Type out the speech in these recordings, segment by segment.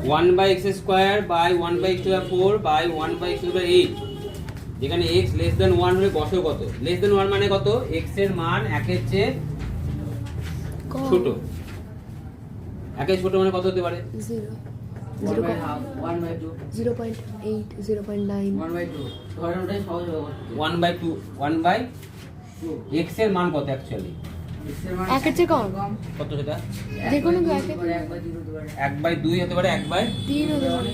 1/x² by 1/x⁴ by 1/x⁴8, যেখানে x less than 1 হলে গসক কত? লেস দেন 1 মানে কত? x এর মান 1 এর চেয়ে ছোট। 1 এর ছোট মানে কত হতে পারে? 0 1/2 0.8 0.9 1/2 ধরেন ওটাই সহজ হবে 1/2 1/, x এর মান কত অ্যাকচুয়ালি? x এর মান একের চেয়ে কম কত সেটা? যে কোনো এক একের হতে পারে 1/2 হতে পারে 1/2 হতে পারে, 1/, 3 হতে পারে।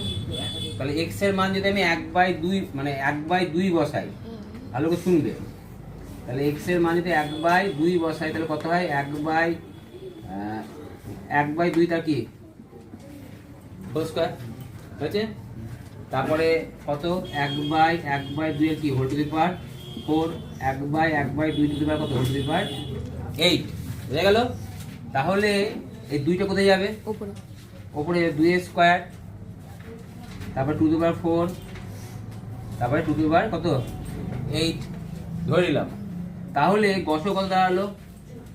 তাহলে x এর মান যদি আমি 1/2 মানে 1/2 বসাই, ভালো করে শুনবে, তাহলে x এর মান যদি 1/2 বসাই তাহলে কত হয়? 1/2 তার কি হোল স্কয়ার হয়েছে। তারপরে কত? 1/2 এর কি whole to the power 4, 1/2 to the power কত? হোল টু দি পাওয়ার 8, বুঝা গেল? তাহলে এই দুইটা কোথায় যাবে? উপরে ওপরে 2 এর স্কয়ার, তারপর 2 টু দি পাওয়ার 4, তারপরে 2 টু দি পাওয়ার কত? 8 ধরে নিলাম। তাহলে গসক কত দাঁড়ালো?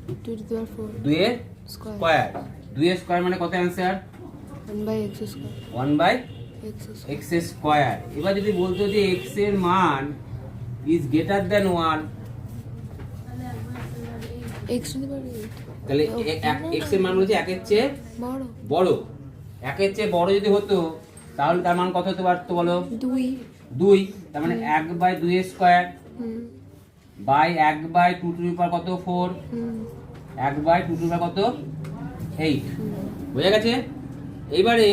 2 to the power 4 2 এর স্কয়ার স্কয়ার। 2 এর স্কয়ার মানে কত অ্যানসার? 1/x²। 1/x²। এবার যদি বলতো যে x এর মান is greater than 1, x to the power 8 তাহলে x এর মান বলছে 1 এর চেয়ে বড় বড়। 1 এর চেয়ে বড় যদি হতো তাহলে তার মান কত হতে পারতো বলো? 2 তার মানে 1/2 এর square by 1/2 to the power কত? 4, 1/2 টু দি পাওয়ার কত? 8, বুঝা গেছে? এইবারে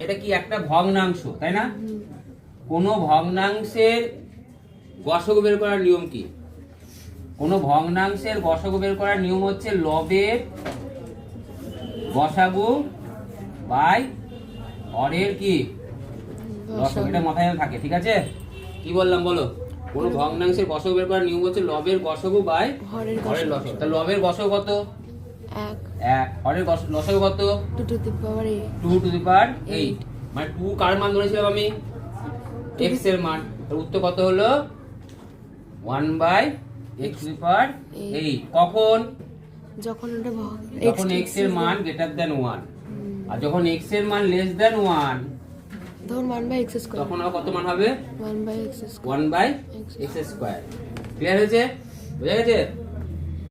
এটা কি একটা ভগ্নাংশ, তাই না? কোন ভগ্নাংশের গসক বের করার নিয়ম কি? কোন ভগ্নাংশের গসক বের করার নিয়ম হচ্ছে লবের গসাগু বাই হরের কি লসক। এটা মাথায় থাকে, ঠিক আছে? কি বললাম বলো? কোন ভগ্নাংশের গসক বের করার নিয়ম হচ্ছে লবের গসাগু বাই হরের লসক। তাহলে লবের গসক কত? 1, হরের লসক কত? 2 to the power 8 2 two the পাওয়ার 8, মানে 2 কার মান ধরেছিলাম আমি? x এর মান। তার উত্তর কত হলো? 1/x টু দি পাওয়ার 8। কখন? যখন ওটা যখন x এর মান গ্রেটার দ্যান 1, আর যখন x এর মান লেস দ্যান 1 ধর 1/x²। তখন আর কত মান হবে? 1/x²। 1/x²। ক্লিয়ার হয়েছে? বুঝা গেছে?